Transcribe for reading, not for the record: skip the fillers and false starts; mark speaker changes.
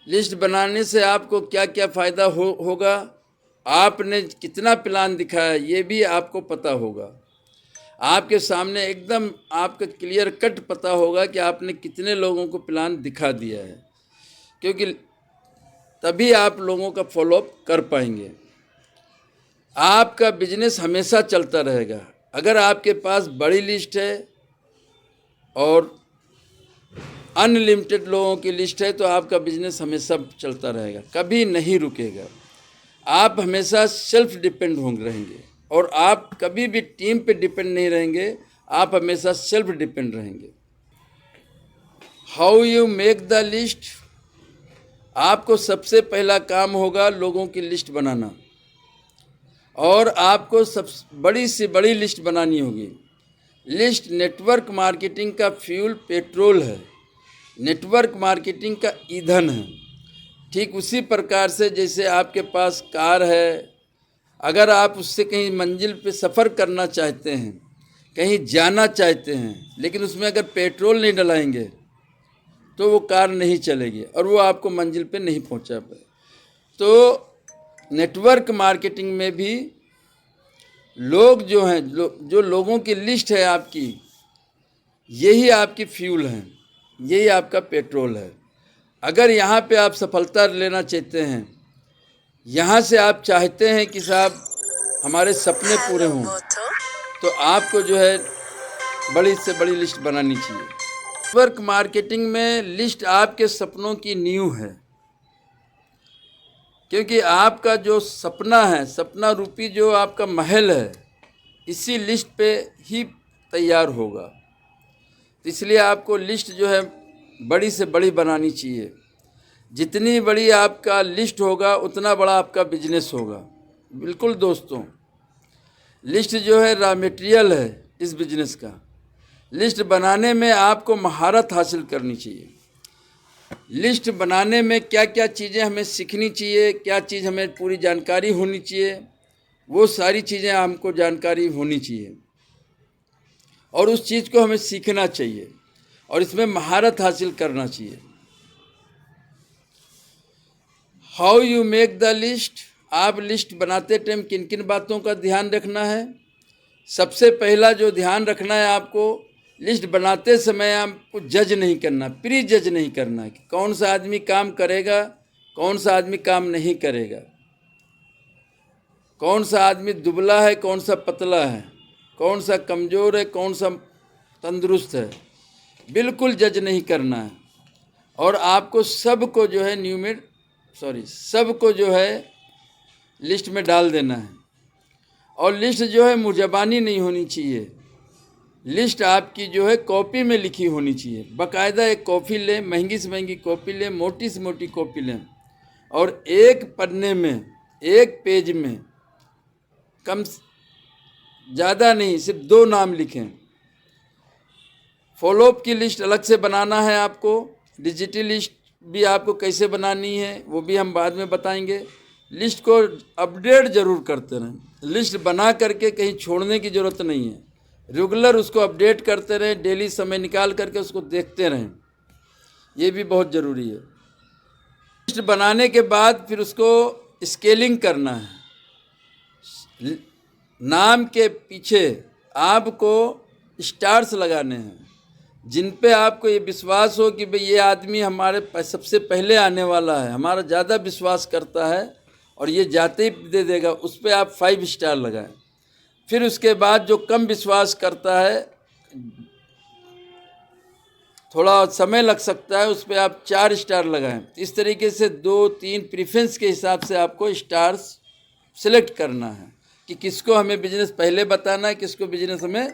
Speaker 1: List बनाने से आपको क्या क्या फ़ायदा होगा, आपने कितना प्लान दिखाया ये भी आपको पता होगा। आपके सामने एकदम आपका क्लियर कट पता होगा कि आपने कितने लोगों को प्लान दिखा दिया है, क्योंकि तभी आप लोगों का फॉलोअप कर पाएंगे। आपका बिजनेस हमेशा चलता रहेगा। अगर आपके पास बड़ी लिस्ट है और अनलिमिटेड लोगों की लिस्ट है तो आपका बिजनेस हमेशा चलता रहेगा, कभी नहीं रुकेगा। आप हमेशा सेल्फ डिपेंड रहेंगे और आप कभी भी टीम पे डिपेंड नहीं रहेंगे, आप हमेशा सेल्फ डिपेंड रहेंगे। How you make the list? आपको सबसे पहला काम होगा लोगों की लिस्ट बनाना, और आपको सब बड़ी से बड़ी लिस्ट बनानी होगी। लिस्ट नेटवर्क मार्केटिंग का फ्यूल पेट्रोल है, नेटवर्क मार्केटिंग का ईंधन है। ठीक उसी प्रकार से जैसे आपके पास कार है, अगर आप उससे कहीं मंजिल पे सफ़र करना चाहते हैं, कहीं जाना चाहते हैं, लेकिन उसमें अगर पेट्रोल नहीं डलाएंगे तो वो कार नहीं चलेगी और वो आपको मंजिल पे नहीं पहुंचा पाए। तो नेटवर्क मार्केटिंग में भी लोग जो हैं, जो लोगों की लिस्ट है आपकी, यही आपकी फ्यूल है, यही आपका पेट्रोल है। अगर यहाँ पे आप सफलता लेना चाहते हैं, यहाँ से आप चाहते हैं कि साहब हमारे सपने पूरे हों, तो आपको जो है बड़ी से बड़ी लिस्ट बनानी चाहिए। नेटवर्क मार्केटिंग में लिस्ट आपके सपनों की नींव है, क्योंकि आपका जो सपना है, सपना रूपी जो आपका महल है, इसी लिस्ट पे ही तैयार होगा। इसलिए आपको लिस्ट जो है बड़ी से बड़ी बनानी चाहिए। जितनी बड़ी आपका लिस्ट होगा उतना बड़ा आपका बिजनेस होगा। बिल्कुल दोस्तों, लिस्ट जो है रॉ मटेरियल है इस बिजनेस का। लिस्ट बनाने में आपको महारत हासिल करनी चाहिए। लिस्ट बनाने में क्या क्या चीज़ें हमें सीखनी चाहिए, क्या चीज़ हमें पूरी जानकारी होनी चाहिए, वो सारी चीज़ें हमको जानकारी होनी चाहिए और उस चीज़ को हमें सीखना चाहिए और इसमें महारत हासिल करना चाहिए। How you make the list? आप लिस्ट बनाते टाइम किन किन बातों का ध्यान रखना है? सबसे पहला जो ध्यान रखना है आपको, लिस्ट बनाते समय आपको जज नहीं करना, प्री जज नहीं करना कि कौन सा आदमी काम करेगा, कौन सा आदमी काम नहीं करेगा, कौन सा आदमी दुबला है, कौन सा पतला है, कौन सा कमज़ोर है, कौन सा तंदुरुस्त है। बिल्कुल जज नहीं करना है। और आपको सबको जो है सबको जो है लिस्ट में डाल देना है। और लिस्ट जो है मुजबानी नहीं होनी चाहिए। लिस्ट आपकी जो है कॉपी में लिखी होनी चाहिए। बाकायदा एक कॉपी लें, महंगी से महंगी कॉपी लें, मोटी से मोटी कॉपी लें, और एक पन्ने में, एक पेज में कम ज़्यादा नहीं, सिर्फ 2 नाम लिखें। फॉलोअप की लिस्ट अलग से बनाना है आपको। डिजिटल लिस्ट भी आपको कैसे बनानी है वो भी हम बाद में बताएंगे। लिस्ट को अपडेट ज़रूर करते रहें। लिस्ट बना करके कहीं छोड़ने की ज़रूरत नहीं है, रेगुलर उसको अपडेट करते रहें, डेली समय निकाल करके उसको देखते रहें, ये भी बहुत ज़रूरी है। लिस्ट बनाने के बाद फिर उसको स्केलिंग करना है। नाम के पीछे आपको स्टार्स लगाने हैं, जिन पे आपको ये विश्वास हो कि भाई ये आदमी हमारे सबसे पहले आने वाला है, हमारा ज़्यादा विश्वास करता है और ये जाते ही दे देगा, उस पर आप 5 स्टार लगाएं। फिर उसके बाद जो कम विश्वास करता है, थोड़ा समय लग सकता है, उस पर आप 4 स्टार लगाएं। इस तरीके से 2-3 प्रेफरेंस के हिसाब से आपको स्टार्स सेलेक्ट करना है कि किसको हमें बिजनेस पहले बताना है, किसको बिजनेस हमें